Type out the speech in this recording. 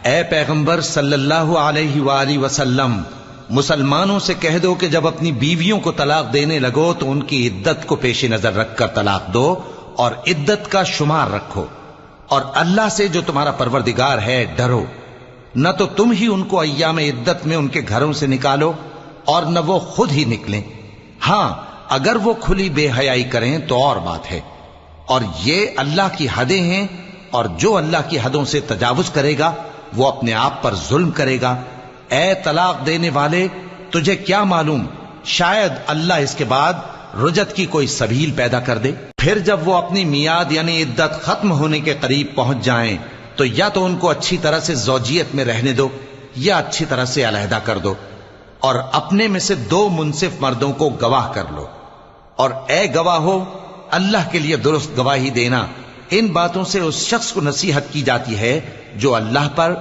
اے پیغمبر صلی اللہ علیہ وآلہ وسلم، مسلمانوں سے کہہ دو کہ جب اپنی بیویوں کو طلاق دینے لگو تو ان کی عدت کو پیش نظر رکھ کر طلاق دو اور عدت کا شمار رکھو، اور اللہ سے جو تمہارا پروردگار ہے ڈرو۔ نہ تو تم ہی ان کو ایام عدت میں ان کے گھروں سے نکالو اور نہ وہ خود ہی نکلیں، ہاں اگر وہ کھلی بے حیائی کریں تو اور بات ہے، اور یہ اللہ کی حدیں ہیں، اور جو اللہ کی حدوں سے تجاوز کرے گا وہ اپنے آپ پر ظلم کرے گا۔ اے طلاق دینے والے، تجھے کیا معلوم شاید اللہ اس کے بعد رجعت کی کوئی سبیل پیدا کر دے۔ پھر جب وہ اپنی میعاد یعنی عدت ختم ہونے کے قریب پہنچ جائیں تو یا تو ان کو اچھی طرح سے زوجیت میں رہنے دو یا اچھی طرح سے علیحدہ کر دو، اور اپنے میں سے 2 منصف مردوں کو گواہ کر لو، اور اے گواہو اللہ کے لیے درست گواہی دینا۔ ان باتوں سے اس شخص کو نصیحت کی جاتی ہے جو اللہ پر